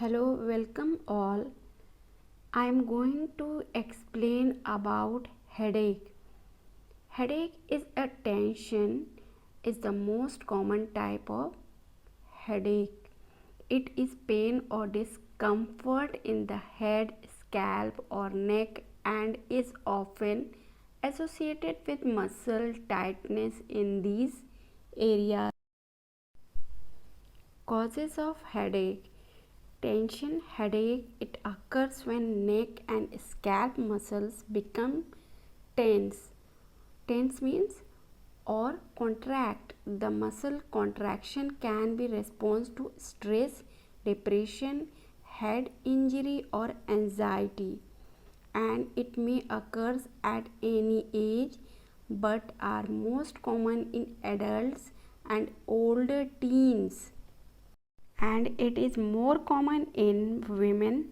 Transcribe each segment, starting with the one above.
Hello, welcome all. I am going to explain about headache. Headache is a tension is the most common type of headache. It is pain or discomfort in the head, scalp or neck and is often associated with muscle tightness in these areas. Causes of headache. Tension headache, it occurs when neck and scalp muscles become tense. Tense means or contract. The muscle contraction can be response to stress, depression, head injury or anxiety, and it may occur at any age but are most common in adults and older teens, and it is more common in women,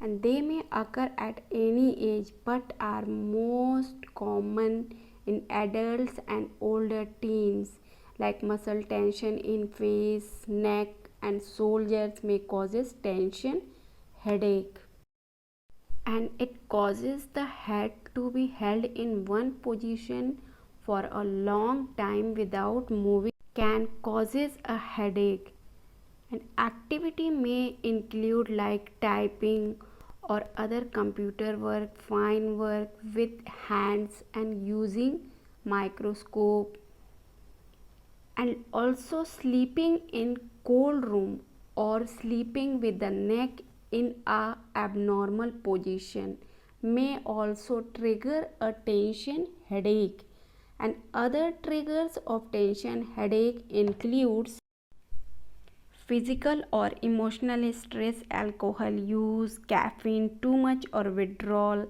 and they may occur at any age but are most common in adults and older teens, like muscle tension in face, neck and shoulders may causes tension headache, and it causes the head to be held in one position for a long time without moving can causes a headache. And activity may include like typing or other computer work, fine work with hands and using microscope, and also sleeping in cold room or sleeping with the neck in a abnormal position may also trigger a tension headache. And other triggers of tension headache includes physical or emotional stress, alcohol use, caffeine too much or withdrawal,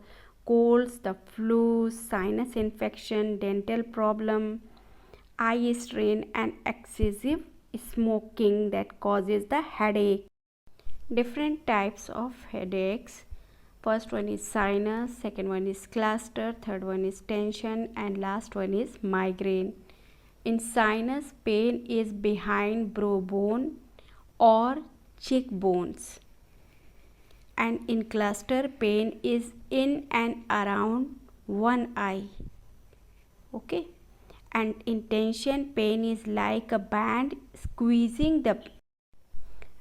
colds, the flu, sinus infection, dental problem, eye strain and excessive smoking that causes the headache. Different types of headaches. First one is sinus, second one is cluster, third one is tension and last one is migraine. In sinus, pain is behind brow bone or cheekbones, and in cluster pain is in and around one eye. Okay, and in tension pain is like a band squeezing the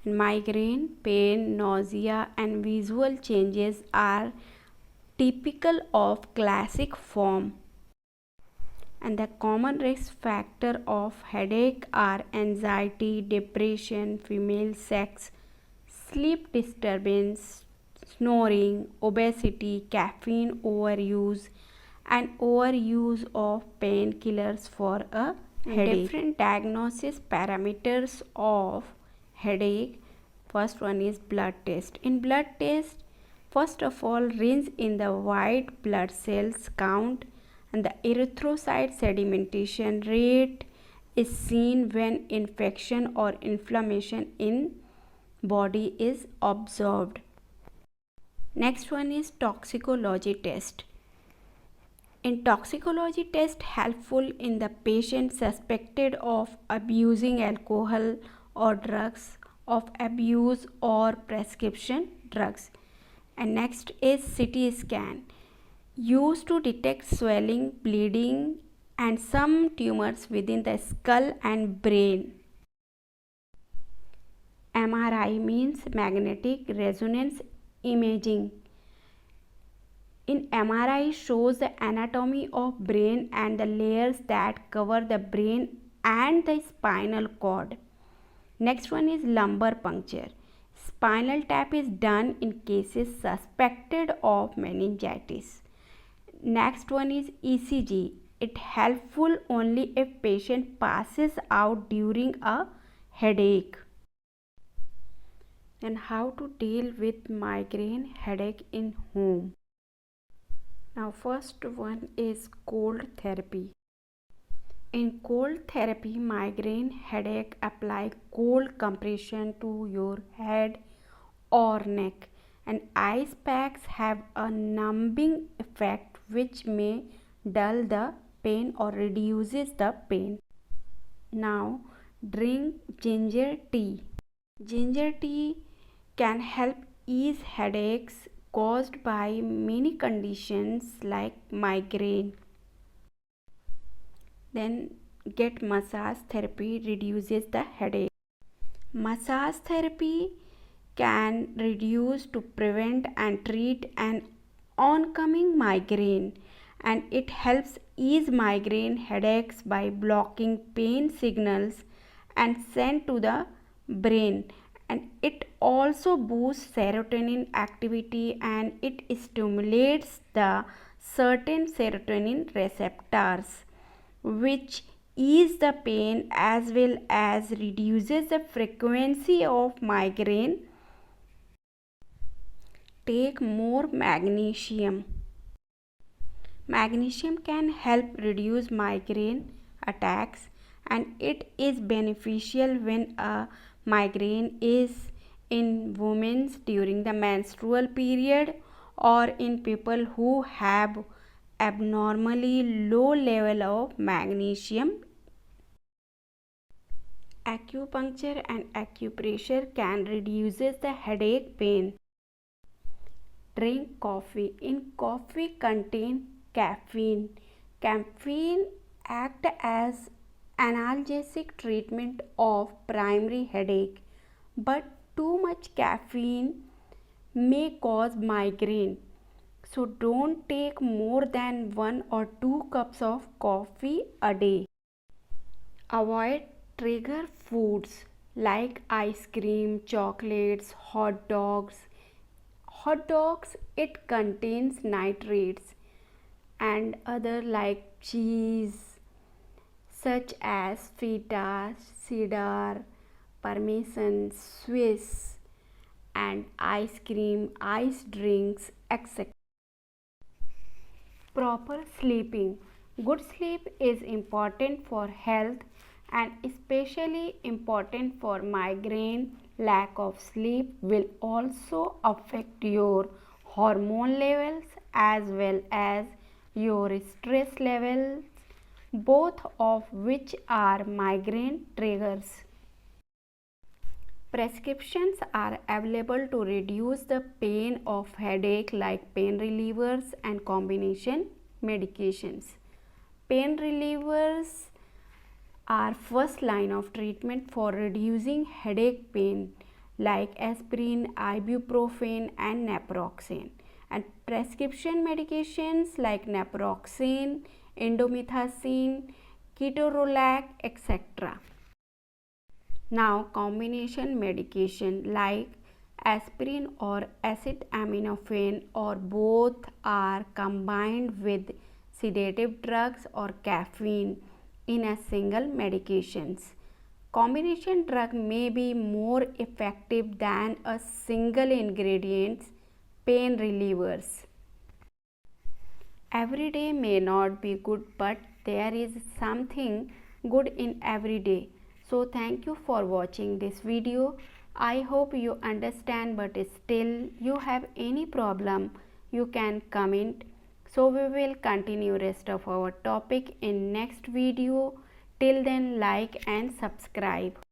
migraine pain, nausea and visual changes are typical of classic form. And the common risk factor of headache are anxiety, depression, female sex, sleep disturbance, snoring, obesity, caffeine overuse and overuse of painkillers for a headache. Different diagnosis parameters of headache. First one is blood test. In blood test, first of all, rinse in the white blood cells count, and the erythrocyte sedimentation rate is seen when infection or inflammation in body is observed. Next one is toxicology test. In toxicology test helpful in the patient suspected of abusing alcohol or drugs, of abuse or prescription drugs. And next is CT scan, used to detect swelling, bleeding and some tumors within the skull and brain. MRI means magnetic resonance imaging. In MRI shows the anatomy of brain and the layers that cover the brain and the spinal cord. Next one is lumbar puncture. Spinal tap is done in cases suspected of meningitis. Next one is ECG. It helpful only if patient passes out during a headache. Then how to deal with migraine headache in home. Now first one is cold therapy. In cold therapy, migraine headache, apply cold compression to your head or neck, and ice packs have a numbing effect which may dull the pain or reduces the pain. Now drink ginger tea. Ginger tea can help ease headaches caused by many conditions like migraine. Then get massage therapy reduces the headache. Massage therapy can reduce to prevent and treat an oncoming migraine, and it helps ease migraine headaches by blocking pain signals and sent to the brain, and it also boosts serotonin activity and it stimulates the certain serotonin receptors which ease the pain as well as reduces the frequency of migraine. Take more magnesium. Magnesium can help reduce migraine attacks, and it is beneficial when a migraine is in women during the menstrual period or in people who have abnormally low level of magnesium. Acupuncture and acupressure can reduce the headache pain. Drink coffee. In coffee contain caffeine. Caffeine act as analgesic treatment of primary headache, but too much caffeine may cause migraine. So don't take more than 1 or 2 cups of coffee a day. Avoid trigger foods like ice cream, chocolates, hot dogs. Hot dogs, it contains nitrates, and other like cheese such as feta, cheddar, parmesan, Swiss, and ice cream, ice drinks, etc. Proper sleeping. Good sleep is important for health and especially important for migraine. Lack of sleep will also affect your hormone levels as well as your stress levels, both of which are migraine triggers. Prescriptions are available to reduce the pain of headache like pain relievers and combination medications. Pain relievers are first line of treatment for reducing headache pain like aspirin, ibuprofen and naproxen, and prescription medications like naproxen, indomethacin, ketorolac, etc. Now combination medication like aspirin or acetaminophen or both are combined with sedative drugs or caffeine in a single medications. Combination drug may be more effective than a single ingredients pain relievers. Every day may not be good, but there is something good in every day. So thank you for watching this video. I hope you understand, but still you have any problem, you can comment. So we will continue rest of our topic in next video. Till then, like and subscribe.